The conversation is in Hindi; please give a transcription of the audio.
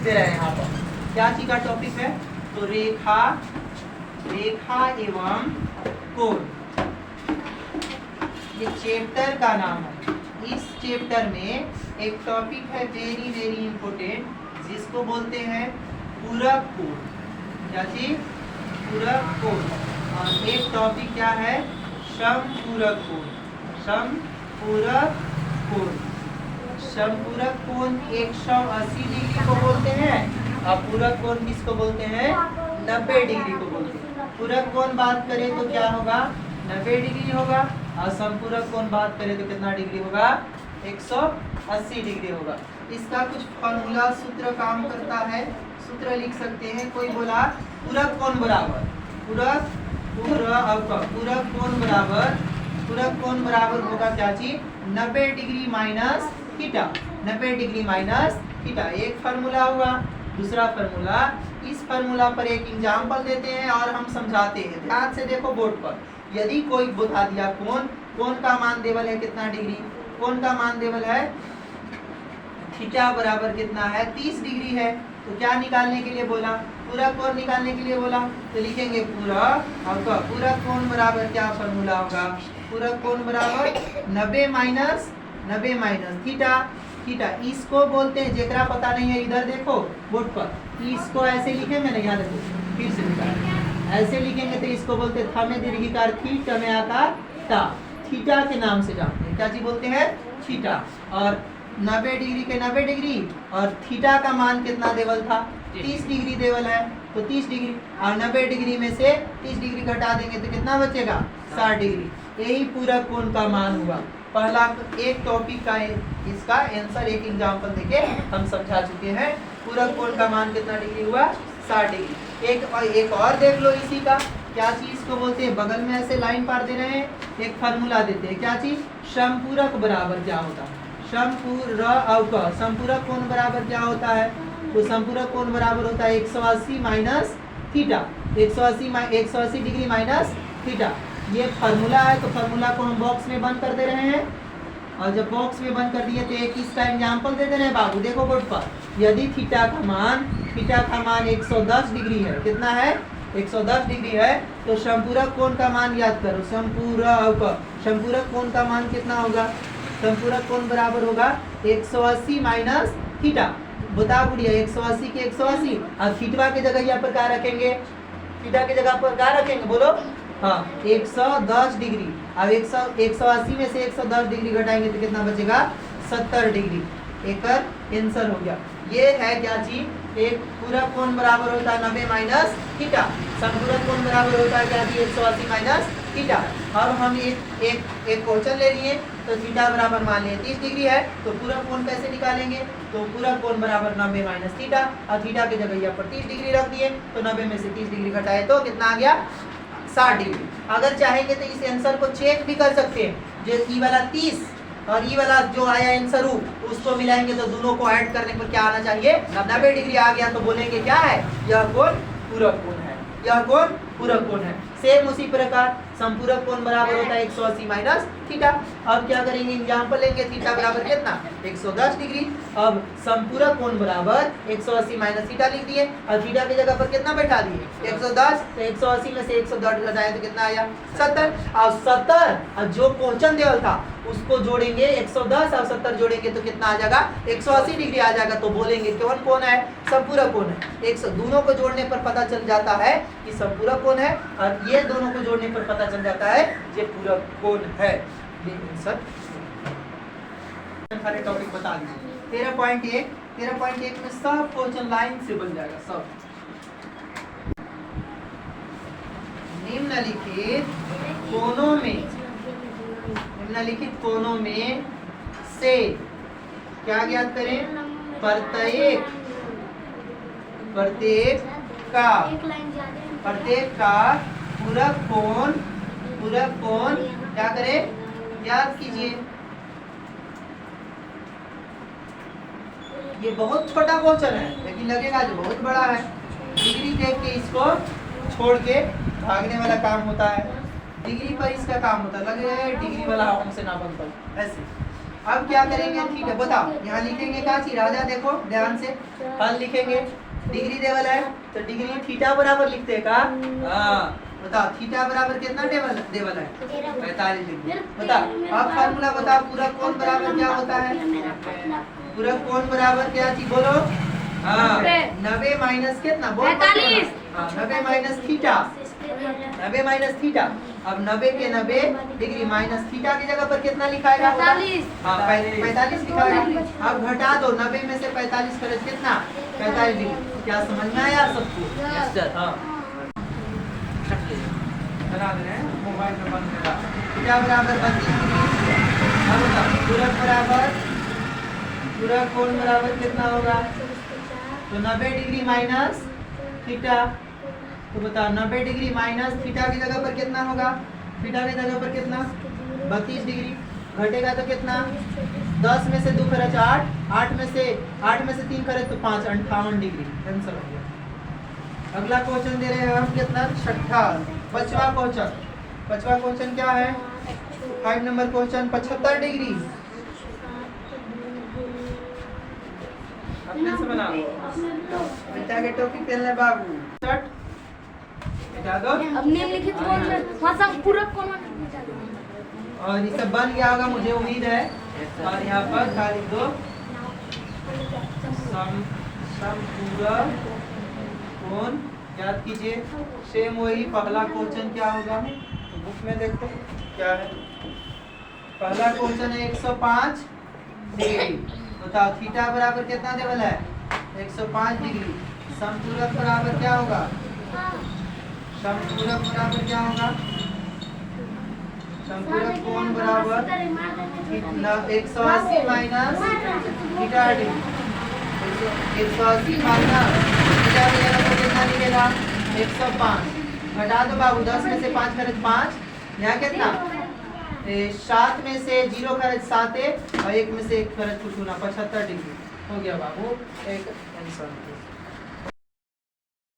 लिखते रहे यहाँ पर। क्या चीज का टॉपिक है? तो रेखा एवं कोण, ये चैप्टर का नाम है। इस चैप्टर में एक टॉपिक है वेरी वेरी इंपॉर्टेंट, जिसको बोलते हैं पूरक कोण। क्या चीज? पूरक कोण। और एक टॉपिक क्या है? समपूरक कोण। समपूरक कोण, समपूरक कोण 180 डिग्री को बोलते हैं, और पूरक कोण किसको बोलते हैं? 90 डिग्री को बोलते हैं। पूरक कोण बात करें तो क्या होगा? 90 डिग्री होगा, और समपूरक कोण बात करें तो कितना डिग्री होगा? 180 डिग्री होगा। इसका कुछ फॉर्मूला सूत्र काम करता है, सूत्र लिख सकते हैं। कोई बोला पूरक कोण बराबर पूरक कोण बराबर होगा क्या चीज? 90 degree minus theta. 90 degree minus theta एक फार्मूला हुआ। दूसरा फार्मूला, इस फार्मूला पर एक एग्जांपल देते हैं और हम समझाते हैं। ध्यान से देखो बोर्ड पर। यदि कोई बता दिया कोण का मान देवल है कितना डिग्री? कोण का मान देवल है थीटा बराबर कितना है? 30 डिग्री है। तो क्या निकालने के लिए बोला? पूरक कोण निकालने के लिए बोला। तो लिखेंगे पूरक कोण बराबर क्या फॉर्मूला होगा? पूरक कोण बराबर 90 माइनस थीटा। इसको बोलते हैं, जेकरा पता नहीं है इधर देखो बोर्ड पर, इसको ऐसे लिखेंगे ना, यहाँ देखो फिर से निकाल, ऐसे लिखेंगे तो इसको बोलते हैं थमे दीर्घिकार थी, टमे आकार ता। थीटा के नाम से जानते हैं। क्या चीज बोलते हैं? थीटा। और 90 डिग्री के 90 डिग्री, और थीटा का मान कितना देवल था? 30 डिग्री देवल है। तो 30 डिग्री और 90 डिग्री में से 30 डिग्री घटा देंगे तो कितना बचेगा? 60 डिग्री। यही पूरक कोण का मान हुआ। पहला एक टॉपिक का इसका आंसर एक एग्जांपल देके हम समझा चुके हैं। पूरक कोण का मान कितना डिग्री हुआ? 60 डिग्री। एक और देख लो इसी का। क्या चीज को बोलते हैं? बगल में ऐसे लाइन पार दे रहे हैं, एक फार्मूला देते हैं। क्या चीज? समपूरक बराबर क्या होता है? समपूरक कोण बराबर क्या होता है? तो समपूरक कोण बराबर होता है 180 minus theta. 180 degree minus theta, ये फार्मूला है। तो फार्मूला को हम बॉक्स में बंद कर दे रहे हैं, और जब बॉक्स में बंद कर दिए तो एक इसका एग्जांपल दे दे रहे हैं बाबू। देखो बोर्ड पर, यदि थीटा का मान 110 डिग्री है, कितना है? 110 डिग्री है, तो समपूरक कोण का मान याद करो। समपूरक कोण का मान कितना होगा? समपूरक कोण बराबर होगा 180 माइनस थीटा। बता बुढ़िया, 180 के 180, और थीटा की जगह यहाँ पर क्या रखेंगे? थीटा की जगह पर क्या रखेंगे बोलो? हाँ, 110 डिग्री। अब 180 में से 110 डिग्री घटाएंगे तो कितना बचेगा? 70 डिग्री। एक आंसर हो गया। ये है क्या चीज? एक पूरक कोण बराबर होता है 90 माइनस थीटा। समपूरक कोण बराबर होता है क्या चीज? 180 माइनस थीटा। अब हम एक क्वेश्चन ले लिए, तो थीटा बराबर मान लिए 30 डिग्री है, तो पूरक कोण कैसे निकालेंगे? तो पूरक कोण बराबर 90 माइनस थीटा, और थीटा की जगह यहाँ पर 30 डिग्री रख दिए, तो 90 में से 30 डिग्री घटाए तो कितना आ गया? 60 डिग्री। अगर चाहेंगे तो इस आंसर को चेक भी कर सकते हैं। जो ई वाला 30 और ई वाला जो आया आंसर उसको मिलाएंगे तो दोनों को ऐड करने पर क्या आना चाहिए? 90 डिग्री आ गया। तो बोलेंगे क्या है? यह कोण पूरक कोण है। यह कोण पूरक कोण है। सेम उसी प्रकार समपूरक कोण बराबर होता है 180 माइनस थीटा। अब क्या करेंगे? एग्जांपल लेंगे। थीटा बराबर कितना? 110 डिग्री। अब समपूरक कोण बराबर 180 माइनस थीटा लिख दिए, और थीटा की जगह पर कितना बैठा दिए? 110। तो 180 में से 110 घटाए तो कितना आया? 70। और 70 और जो क्वेश्चन देवल था उसको जोड़ेंगे, 110 और 70 जोड़ेंगे तो कितना आ जाएगा? 180 डिग्री आ जाएगा। तो बोलेंगे कौन कोण है? समपूरक कोण है। दोनों को जोड़ने पर पता चल जाता है कि समपूरक कोण है, और ये दोनों को जोड़ने पर पता चल जाता है ये पूरक कोण है। ये आंसर सारे टॉपिक बता दीजिए। 13.1 में सब क्वेश्चन लाइन से बन जाएगा सब। निम्नलिखित कोनों में से क्या ज्ञात करें? प्रत्येक का पूरक कोण क्या करें? याद कीजिए। ये बहुत छोटा क्वेश्चन है, लेकिन लगेगा जो बहुत बड़ा है। डिग्री देख के इसको छोड़ के भागने वाला काम होता है। डिग्री पर इसका काम होता है, लगेगा डिग्री वाला हमसे ना बन पाए ऐसे। अब क्या करेंगे थीटा, बताओ यहाँ लिखेंगे क्या चीज राजा, देखो ध्यान से हल लिखेंगे, डिग्री देवल है तो डिग्री थीटा बराबर लिखते हैं का, बताओ थीटा बराबर कितना देवल है 45 डिग्री। बताओ अब फार्मूला बताओ, पूरा कोण बराबर क्या होता है, पूरा कोण बराबर क्या चीज बोलो, 90 माइनस कितना बोल, 45, 90 माइनस थीटा, 90 माइनस थीटा। अब 90 के 90 डिग्री माइनस थीटा की जगह पर कितना लिखाएगा, 45, हाँ 45 लिखाएगा। अब घटा दो 90 में से 45 करे कितना 45 डिग्री। क्या समझ में आया सबको? यस सर हाँ बना दे रहे हैं, मोबाइल में बंद करा। थीटा बराबर 32 डिग्री। अब बताओ पूरक बराबर, पूरक कोण बराबर कितना होगा, तो 90 डिग्री माइनस थीटा, तो बताओ 90 डिग्री माइनस थीटा की जगह पर कितना होगा, थीटा की जगह पर कितना 32 डिग्री, घटेगा तो कितना 10 में से 2 खर्च 8, 8 में से 3 खर्च तो 5, 58 डिग्री। आंसर हो गया। अगला क्वेश्चन दे रहे हैं हम कितना, छठा पांचवा क्वेश्चन। पांचवा क्वेश्चन क्या है, 5 नंबर क्वेश्चन 75 डिग्री अपने से बना बेटा के टॉपिक पेलने बाबू स्टार्ट बेटा दो। अब नेम लिखित कोण में वहां से पूरक कोण में और ये सब बन गया होगा मुझे उम्मीद है। और यहाँ पर खाली दो समपूरक कोण याद कीजिए। सेम वही पहला क्वेश्चन क्या होगा, तो बुक में देखो क्या है। पहला क्वेश्चन है 105 डिग्री। बताओ थीटा बराबर कितना देवल है 105 डिग्री। समपूरक बराबर क्या होगा, समपूरक बराबर क्या होगा, समपूरक कोण बराबर 180 minus theta degree. 180 minus theta की जगह पर कितना लिखेगा 105। घटा दो बाबू, 10 में से 5 खर्च 5, यहाँ कितना 7 में से 0 खर्च 7 है और 1 में से 1 खर्च कुछ होना 75 डिग्री हो गया बाबू। एक आंसर